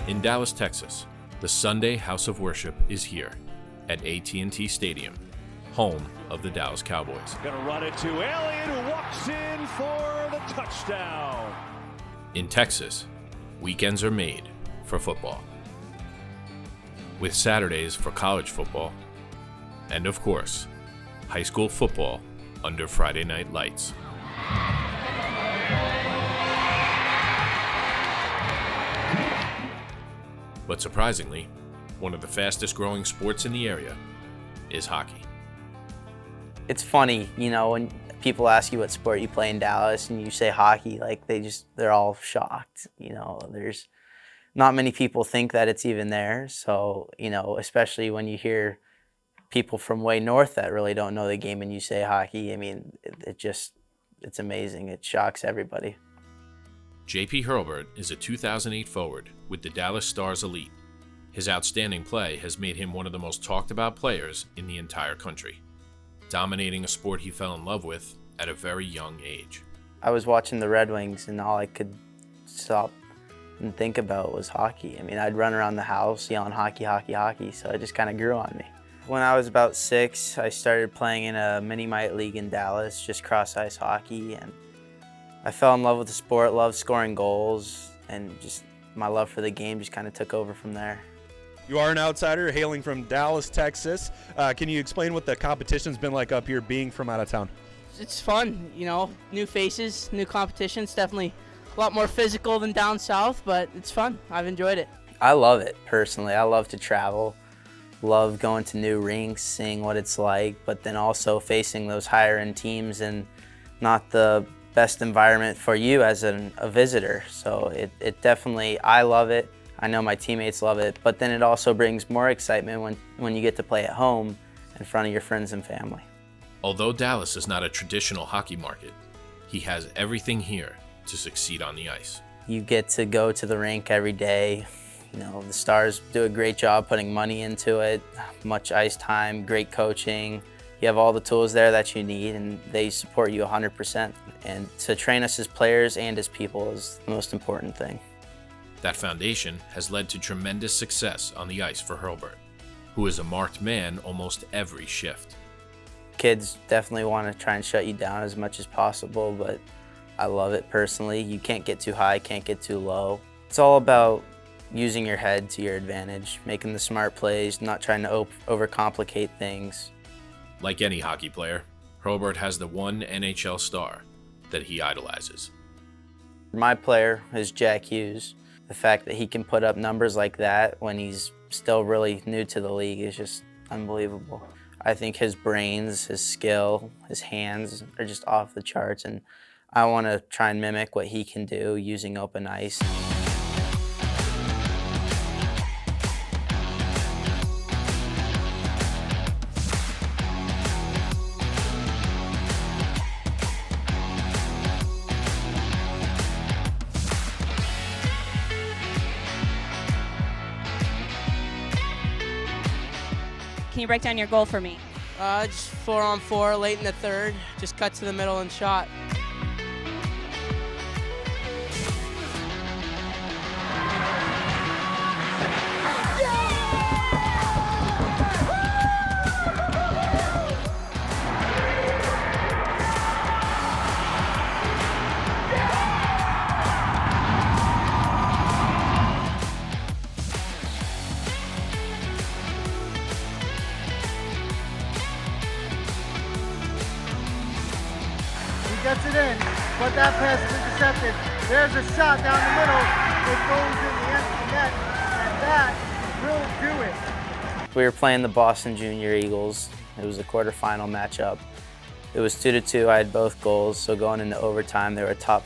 In Dallas, Texas, the Sunday House of Worship is here at AT&T Stadium, home of the Dallas Cowboys. Gonna run it to Elliott, who walks in for the touchdown. In Texas, weekends are made for football, with Saturdays for college football, and of course, high school football under Friday night lights. But surprisingly, one of the fastest growing sports in the area is hockey. It's funny, when people ask you what sport you play in Dallas and you say hockey, like they're all shocked. There's not many people think that it's even there. So, especially when you hear people from way north that really don't know the game and you say hockey, it's amazing. It shocks everybody. JP Hurlbert is a 2008 forward with the Dallas Stars Elite. His outstanding play has made him one of the most talked about players in the entire country, dominating a sport he fell in love with at a very young age. I was watching the Red Wings and all I could stop and think about was hockey. I'd run around the house yelling hockey, hockey, hockey, so it just kind of grew on me. When I was about 6, I started playing in a mini-mite league in Dallas, just cross-ice hockey, and I fell in love with the sport, loved scoring goals, and just my love for the game just kind of took over from there. You are an outsider hailing from Dallas, Texas. Can you explain what the competition's been like up here being from out of town? It's fun, new faces, new competition. It's definitely a lot more physical than down south, but it's fun. I've enjoyed it. I love it, personally. I love to travel, love going to new rinks, seeing what it's like, but then also facing those higher-end teams and not the best environment for you as a visitor. So it definitely, I love it. I know my teammates love it, but then it also brings more excitement when you get to play at home in front of your friends and family. Although Dallas is not a traditional hockey market, he has everything here to succeed on the ice. You get to go to the rink every day. The Stars do a great job putting money into it, much ice time, great coaching. You have all the tools there that you need, and they support you 100%. And to train us as players and as people is the most important thing. That foundation has led to tremendous success on the ice for Hurlburt, who is a marked man almost every shift. Kids definitely want to try and shut you down as much as possible, but I love it personally. You can't get too high, can't get too low. It's all about using your head to your advantage, making the smart plays, not trying to overcomplicate things. Like any hockey player, Hurlburt has the one NHL star that he idolizes. My player is Jack Hughes. The fact that he can put up numbers like that when he's still really new to the league is just unbelievable. I think his brains, his skill, his hands are just off the charts, and I want to try and mimic what he can do using open ice. Can you break down your goal for me? Just 4-on-4 late in the third, just cut to the middle and shot. Gets it in, but that pass is intercepted. There's a shot down the middle. It goes in the empty net, and that will do it. We were playing the Boston Junior Eagles. It was a quarterfinal matchup. It was 2-2. I had both goals, so going into overtime, they were a top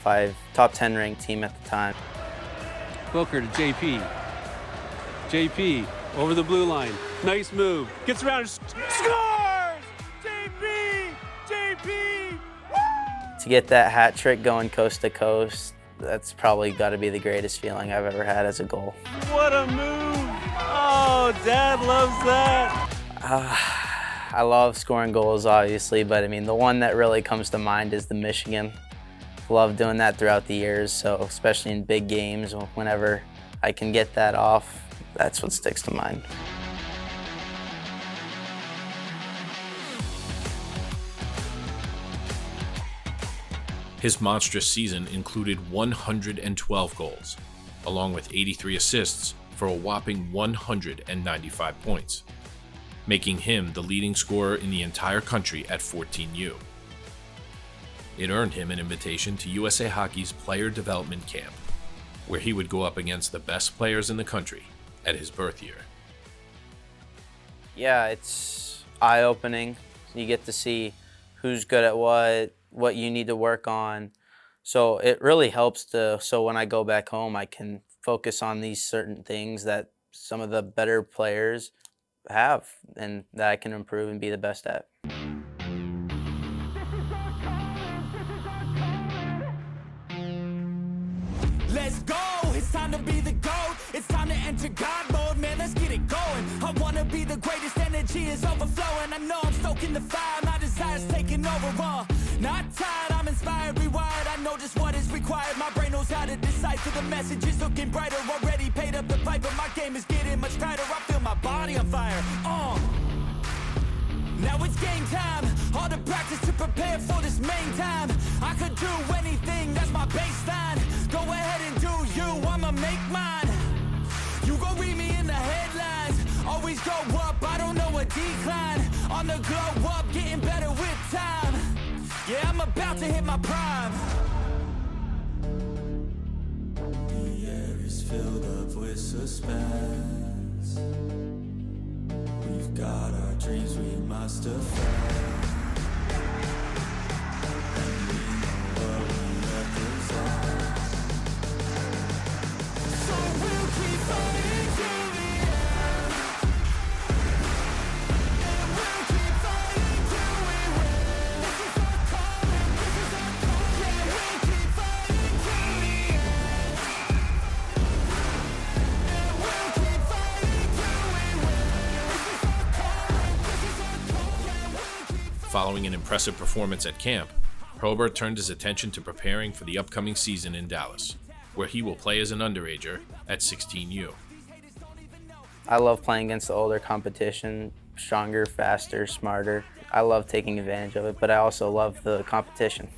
10 ranked team at the time. Booker to JP. JP over the blue line. Nice move. Gets around, scores! JP! To get that hat trick going coast to coast, that's probably got to be the greatest feeling I've ever had as a goal. What a move! Oh, Dad loves that! I love scoring goals, obviously, but the one that really comes to mind is the Michigan. Love doing that throughout the years, so especially in big games, whenever I can get that off, that's what sticks to mind. His monstrous season included 112 goals, along with 83 assists for a whopping 195 points, making him the leading scorer in the entire country at 14U. It earned him an invitation to USA Hockey's Player Development Camp, where he would go up against the best players in the country at his birth year. Yeah, it's eye-opening. You get to see who's good at what you need to work on. So it really helps so when I go back home, I can focus on these certain things that some of the better players have and that I can improve and be the best at. Let's go, it's time to be the GOAT. It's time to enter God mode, man, let's get it going. I wanna be the greatest, energy is overflowing. I know I'm stoking the fire, my desire's taking over, not tired, I'm inspired, rewired. I know just what is required, my brain knows how to decipher the messages. Looking brighter, already paid up the pipe, but my game is getting much tighter. I feel my body on fire, Now it's game time, all the practice to prepare for this main time. I could do anything, that's my baseline. Go ahead and do you, I'ma make mine. You gon' read me in the headlines. Always go up, I don't know a decline. On the glow up, getting better with time. Yeah, I'm about to hit my prime. The air is filled up with suspense. We've got our dreams, we must have. Following an impressive performance at camp, Hurlburt turned his attention to preparing for the upcoming season in Dallas, where he will play as an underager at 16U. I love playing against the older competition, stronger, faster, smarter. I love taking advantage of it, but I also love the competition.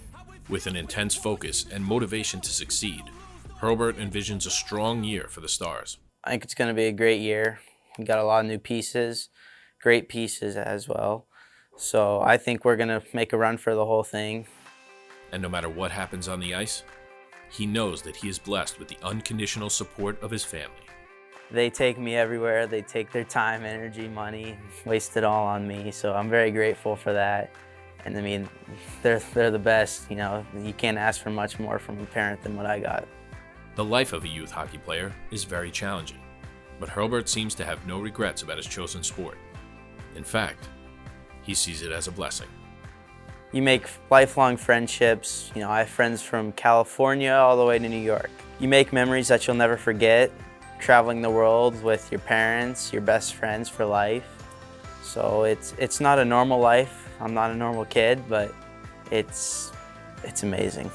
With an intense focus and motivation to succeed, Hurlburt envisions a strong year for the Stars. I think it's going to be a great year. We got a lot of new pieces, great pieces as well. So I think we're going to make a run for the whole thing. And no matter what happens on the ice, he knows that he is blessed with the unconditional support of his family. They take me everywhere. They take their time, energy, money, waste it all on me. So I'm very grateful for that. And I mean, they're the best. You know, you can't ask for much more from a parent than what I got. The life of a youth hockey player is very challenging, but Hurlburt seems to have no regrets about his chosen sport. In fact, he sees it as a blessing. You make lifelong friendships. You know, I have friends from California all the way to New York. You make memories that you'll never forget, traveling the world with your parents, your best friends for life. So it's not a normal life. I'm not a normal kid, but it's amazing.